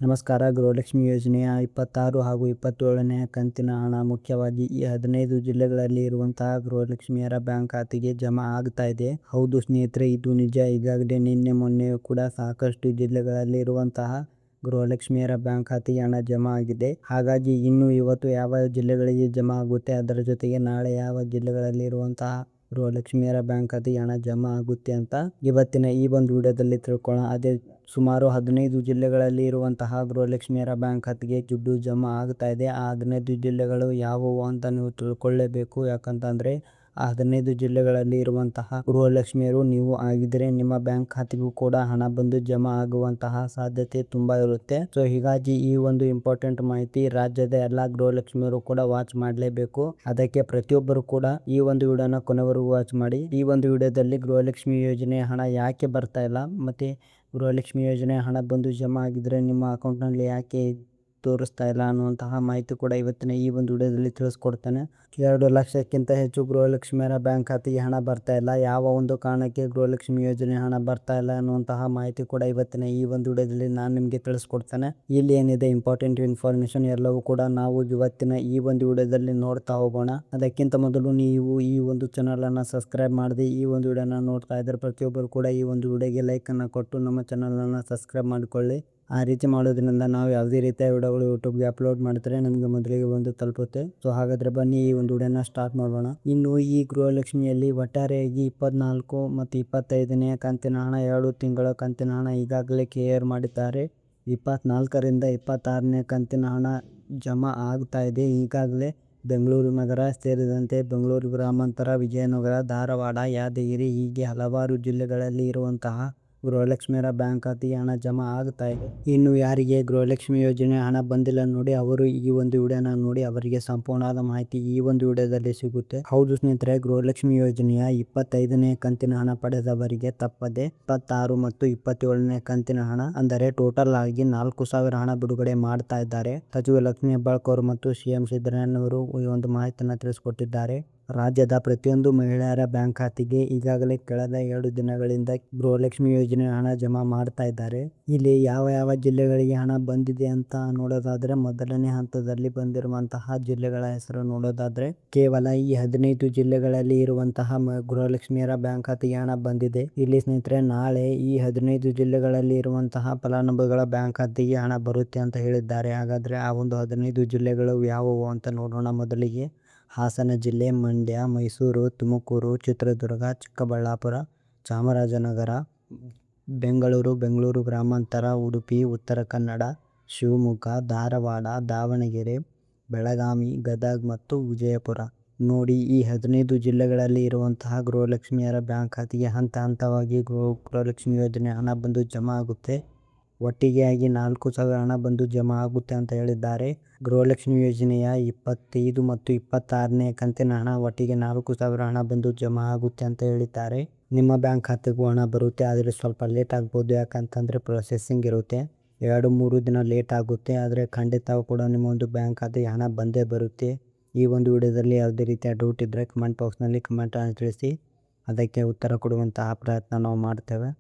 ನಮಸ್ಕಾರ. ಗೃಹಲಕ್ಷ್ಮಿ ಯೋಜನೆಯ 26 ಹಾಗೂ 27ನೇ ಕಂತಿನ ಹಣ ಮುಖ್ಯವಾಗಿ ಈ 15 ಜಿಲ್ಲೆಗಳಲ್ಲಿ ಇರುವಂತಹ ಗೃಹಲಕ್ಷ್ಮಿಯರ ಬ್ಯಾಂಕ್ ಖಾತೆಗೆ ಜಮಾ ಆಗ್ತಾ ಇದೆ. ಹೌದು ಸ್ನೇಹಿತರೆ, ಇದು ನಿಜ. ಈಗಾಗಲೇ ನಿನ್ನೆ ಮೊನ್ನೆ ಕೂಡ ಸಾಕಷ್ಟು ಜಿಲ್ಲೆಗಳಲ್ಲಿ ಇರುವಂತಹ ಗೃಹಲಕ್ಷ್ಮಿಯರ ಬ್ಯಾಂಕ್ ಖಾತೆಗೆ ಹಣ ಜಮಾ ಆಗಿದೆ. ಹಾಗಾಗಿ ಇನ್ನು ಇವತ್ತು ಯಾವ ಜಿಲ್ಲೆಗಳಿಗೆ ಜಮಾ ಆಗುತ್ತೆ, ಅದರ ಜೊತೆಗೆ ನಾಳೆ ಯಾವ ಜಿಲ್ಲೆಗಳಲ್ಲಿ ಇರುವಂತಹ ಗೃಹಲಕ್ಷ್ಮಿಯರ ಬ್ಯಾಂಕ್ ಖಾತೆಗೆ ಹಣ ಜಮಾ ಆಗುತ್ತೆ ಅಂತ ಇವತ್ತಿನ ಈ ಒಂದು ವಿಡಿಯೋದಲ್ಲಿ ತಿಳ್ಕೊಳ್ಳೋಣ. ಅದೇ ಸುಮಾರು 15 ಜಿಲ್ಲೆಗಳಲ್ಲಿ ಇರುವಂತಹ ಗೃಹಲಕ್ಷ್ಮಿಯರ ಬ್ಯಾಂಕ್ ಖಾತೆಗೆ ದುಡ್ಡು ಜಮಾ ಆಗ್ತಾ ಇದೆ. ಆ 15 ಜಿಲ್ಲೆಗಳು ಯಾವುವು ಅಂತ ನೀವು ತಿಳ್ಕೊಳ್ಳೇಬೇಕು. ಯಾಕಂತಂದರೆ ಆ 15 ಜಿಲ್ಲೆಗಳಲ್ಲಿ ಇರುವಂತಹ ಗೃಹಲಕ್ಷ್ಮಿಯರು ನೀವು ಆಗಿದ್ದರೆ ನಿಮ್ಮ ಬ್ಯಾಂಕ್ ಖಾತೆಗೂ ಕೂಡ ಹಣ ಬಂದು ಜಮಾ ಆಗುವಂತಹ ಸಾಧ್ಯತೆ ತುಂಬ ಇರುತ್ತೆ. ಸೊ ಹೀಗಾಗಿ ಈ ಒಂದು ಇಂಪಾರ್ಟೆಂಟ್ ಮಾಹಿತಿ ರಾಜ್ಯದ ಎಲ್ಲ ಗೃಹಲಕ್ಷ್ಮಿಯರು ಕೂಡ ವಾಚ್ ಮಾಡಲೇಬೇಕು. ಅದಕ್ಕೆ ಪ್ರತಿಯೊಬ್ಬರು ಕೂಡ ಈ ಒಂದು ವಿಡಿಯೋನ ಕೊನೆವರೆಗೂ ವಾಚ್ ಮಾಡಿ. ಈ ಒಂದು ವಿಡಿಯೋದಲ್ಲಿ ಗೃಹಲಕ್ಷ್ಮಿ ಯೋಜನೆ ಹಣ ಯಾಕೆ ಬರ್ತಾ ಇಲ್ಲ, ಮತ್ತು ಗೃಹಲಕ್ಷ್ಮಿ ಯೋಜನೆ ಹಣ ಬಂದು ಜಮಾ ಆಗಿದ್ರೆ ನಿಮ್ಮ ಅಕೌಂಟ್ನಲ್ಲಿ ಯಾಕೆ ತೋರಿಸ್ತಾ ಇಲ್ಲ ಅನ್ನುವಂತಹ ಮಾಹಿತಿ ಕೂಡ ಇವತ್ತಿನ ಈ ಒಂದು ವಿಡಿಯೋದಲ್ಲಿ ತಿಳಿಸ್ಕೊಡ್ತೇನೆ. 2 ಲಕ್ಷಕ್ಕಿಂತ ಹೆಚ್ಚು ಗೃಹಲಕ್ಷ್ಮಿಯರ ಬ್ಯಾಂಕ್ ಖಾತೆಗೆ ಹಣ ಬರ್ತಾ ಇಲ್ಲ. ಯಾವ ಒಂದು ಕಾರಣಕ್ಕೆ ಗೃಹಲಕ್ಷ್ಮಿ ಯೋಜನೆ ಹಣ ಬರ್ತಾ ಇಲ್ಲ ಅನ್ನುವಂತಹ ಮಾಹಿತಿ ಕೂಡ ಇವತ್ತಿನ ಈ ಒಂದು ವಿಡಿಯೋದಲ್ಲಿ ನಾನು ನಿಮಗೆ ತಿಳಿಸ್ಕೊಡ್ತೇನೆ. ಇಲ್ಲಿ ಏನಿದೆ ಇಂಪಾರ್ಟೆಂಟ್ ಇನ್ಫಾರ್ಮೇಷನ್ ಎಲ್ಲವೂ ಕೂಡ ನಾವು ಇವತ್ತಿನ ಈ ಒಂದು ವಿಡಿಯೋದಲ್ಲಿ ನೋಡ್ತಾ ಹೋಗೋಣ. ಅದಕ್ಕಿಂತ ಮೊದಲು ನೀವು ಈ ಒಂದು ಚಾನಲನ್ನು ಸಬ್ಸ್ಕ್ರೈಬ್ ಮಾಡದೆ ಈ ಒಂದು ವಿಡಿಯೋನ ನೋಡ್ತಾ ಇದ್ದರೆ ಪ್ರತಿಯೊಬ್ಬರು ಕೂಡ ಈ ಒಂದು ವಿಡಿಯೋಗೆ ಲೈಕನ್ನು ಕೊಟ್ಟು ನಮ್ಮ ಚಾನಲನ್ನು ಸಬ್ಸ್ಕ್ರೈಬ್ ಮಾಡಿಕೊಳ್ಳಿ. ಆ ರೀತಿ ಮಾಡೋದ್ರಿಂದ ನಾವು ಯಾವುದೇ ರೀತಿಯ ವಿಡಿಯೋಗಳು ಯೂಟ್ಯೂಬ್ಗೆ ಅಪ್ಲೋಡ್ ಮಾಡ್ತಾರೆ ನಮಗೆ ಮೊದಲಿಗೆ ಬಂದು ತಲುಪುತ್ತೆ. ಸೊ ಹಾಗಾದರೆ ಬನ್ನಿ ಈ ಒಂದು ವಿಡಿಯೋನ ಸ್ಟಾರ್ಟ್ ಮಾಡೋಣ. ಇನ್ನು ಈ ಗೃಹಲಕ್ಷ್ಮಿಯಲ್ಲಿ ಒಟ್ಟಾರೆಯಾಗಿ 24 ಮತ್ತು 25ನೇ ಕಂತಿನ ಹಣ, 2 ತಿಂಗಳ ಕಂತಿನ ಹಣ ಈಗಾಗಲೇ ಕ್ಲಿಯರ್ ಮಾಡಿದ್ದಾರೆ. 24ರಿಂದ 26ನೇ ಕಂತಿನ ಹಣ ಜಮಾ ಆಗ್ತಾ ಇದೆ. ಈಗಾಗಲೇ ಬೆಂಗಳೂರು ನಗರ ಸೇರಿದಂತೆ ಬೆಂಗಳೂರು ಗ್ರಾಮಾಂತರ, ವಿಜಯನಗರ, ಧಾರವಾಡ, ಯಾದಗಿರಿ ಹೀಗೆ ಹಲವಾರು ಜಿಲ್ಲೆಗಳಲ್ಲಿ ಇರುವಂತಹ ಗೃಹಲಕ್ಷ್ಮಿಯರ ಬ್ಯಾಂಕ್ ಖಾತೆಗೆ ಹಣ ಜಮಾ ಆಗ್ತಾ ಇದೆ. ಇನ್ನು ಯಾರಿಗೆ ಗೃಹಲಕ್ಷ್ಮಿ ಯೋಜನೆ ಹಣ ಬಂದಿಲ್ಲ ನೋಡಿ, ಅವರು ಈ ಒಂದು ವಿಡಿಯೋನ ನೋಡಿ, ಅವರಿಗೆ ಸಂಪೂರ್ಣವಾದ ಮಾಹಿತಿ ಈ ಒಂದು ವಿಡಿಯೋದಲ್ಲಿ ಸಿಗುತ್ತೆ. ಹೌದು ಸ್ನೇಹಿತರೆ, ಗೃಹಲಕ್ಷ್ಮಿ ಯೋಜನೆಯ 25ನೇ ಕಂತಿನ ಹಣ ಪಡೆದವರಿಗೆ ತಪ್ಪದೆ 26 ಮತ್ತು 27ನೇ ಕಂತಿನ ಹಣ ಅಂದರೆ ಟೋಟಲ್ ಆಗಿ 4,000 ಹಣ ಬಿಡುಗಡೆ ಮಾಡ್ತಾ ಇದ್ದಾರೆ. ಸಚಿವ ಲಕ್ಷ್ಮೀ ಹೆಬ್ಬಾಳ್ಕರ್ ಮತ್ತು ಸಿಎಂ ಸಿದ್ದರಾಮಯ್ಯನವರು ಈ ಒಂದು ಮಾಹಿತಿಯನ್ನು ತಿಳಿಸಿಕೊಟ್ಟಿದ್ದಾರೆ. ರಾಜ್ಯದ ಪ್ರತಿಯೊಂದು ಮಹಿಳೆಯರ ಬ್ಯಾಂಕ್ ಖಾತೆಗೆ ಈಗಾಗಲೇ ಕಳೆದ 2 ದಿನಗಳಿಂದ ಗೃಹಲಕ್ಷ್ಮಿ ಯೋಜನೆ ಹಣ ಜಮಾ ಮಾಡ್ತಾ ಇದ್ದಾರೆ. ಇಲ್ಲಿ ಯಾವ ಯಾವ ಜಿಲ್ಲೆಗಳಿಗೆ ಹಣ ಬಂದಿದೆ ಅಂತ ನೋಡೋದಾದ್ರೆ, ಮೊದಲನೇ ಹಂತದಲ್ಲಿ ಬಂದಿರುವಂತಹ ಜಿಲ್ಲೆಗಳ ಹೆಸರು ನೋಡೋದಾದ್ರೆ ಕೇವಲ ಈ 15 ಜಿಲ್ಲೆಗಳಲ್ಲಿ ಇರುವಂತಹ ಗೃಹಲಕ್ಷ್ಮಿಯರ ಬ್ಯಾಂಕ್ ಖಾತೆಗೆ ಹಣ ಬಂದಿದೆ. ಇಲ್ಲಿ ಸ್ನೇಹಿತರೆ, ನಾಳೆ ಈ 15 ಜಿಲ್ಲೆಗಳಲ್ಲಿ ಇರುವಂತಹ ಫಲಾನುಭವಿಗಳ ಬ್ಯಾಂಕ್ ಖಾತೆಗೆ ಹಣ ಬರುತ್ತೆ ಅಂತ ಹೇಳಿದ್ದಾರೆ. ಹಾಗಾದ್ರೆ ಆ ಒಂದು 15 ಜಿಲ್ಲೆಗಳು ಯಾವುವು ಅಂತ ನೋಡೋಣ. ಮೊದಲಿಗೆ ಹಾಸನ ಜಿಲ್ಲೆ, ಮಂಡ್ಯ, ಮೈಸೂರು, ತುಮಕೂರು, ಚಿತ್ರದುರ್ಗ, ಚಿಕ್ಕಬಳ್ಳಾಪುರ, ಚಾಮರಾಜನಗರ, ಬೆಂಗಳೂರು, ಬೆಂಗಳೂರು ಗ್ರಾಮಾಂತರ, ಉಡುಪಿ, ಉತ್ತರ ಕನ್ನಡ, ಶಿವಮೊಗ್ಗ, ಧಾರವಾಡ, ದಾವಣಗೆರೆ, ಬೆಳಗಾವಿ, ಗದಗ ಮತ್ತು ವಿಜಯಪುರ. ನೋಡಿ, ಈ 15 ಜಿಲ್ಲೆಗಳಲ್ಲಿ ಇರುವಂತಹ ಗೃಹಲಕ್ಷ್ಮಿಯರ ಬ್ಯಾಂಕ್ ಖಾತೆಗೆ ಹಂತ ಹಂತವಾಗಿ ಗೃಹಲಕ್ಷ್ಮಿ ಯೋಜನೆ ಹಣ ಬಂದು ಜಮಾ ಆಗುತ್ತೆ. ಒಟ್ಟಿಗೆ ಆಗಿ 4,000 ಹಣ ಬಂದು ಜಮಾ ಆಗುತ್ತೆ ಅಂತ ಹೇಳಿದ್ದಾರೆ. ಗೃಹಲಕ್ಷ್ಮಿ ಯೋಜನೆಯ 25 ಮತ್ತು 26ನೇ ಕಂತಿನ ಹಣ ಒಟ್ಟಿಗೆ 4,000 ಹಣ ಬಂದು ಜಮಾ ಆಗುತ್ತೆ ಅಂತ ಹೇಳಿದ್ದಾರೆ. ನಿಮ್ಮ ಬ್ಯಾಂಕ್ ಖಾತೆಗೂ ಹಣ ಬರುತ್ತೆ, ಆದರೆ ಸ್ವಲ್ಪ ಲೇಟ್ ಆಗ್ಬೋದು. ಯಾಕಂತಂದರೆ ಪ್ರೊಸೆಸಿಂಗ್ ಇರುತ್ತೆ, 2-3 ದಿನ ಲೇಟ್ ಆಗುತ್ತೆ. ಆದರೆ ಖಂಡಿತ ಕೂಡ ನಿಮ್ಮ ಒಂದು ಬ್ಯಾಂಕ್ ಖಾತೆಗೆ ಹಣ ಬಂದೇ ಬರುತ್ತೆ. ಈ ಒಂದು ವಿಡಿಯೋದಲ್ಲಿ ಯಾವುದೇ ರೀತಿಯ ಡೌಟ್ ಇದ್ದರೆ ಕಮೆಂಟ್ ಬಾಕ್ಸ್ನಲ್ಲಿ ಕಮೆಂಟನ್ನು ತಿಳಿಸಿ, ಅದಕ್ಕೆ ಉತ್ತರ ಕೊಡುವಂತಹ ಪ್ರಯತ್ನ ನಾವು ಮಾಡ್ತೇವೆ.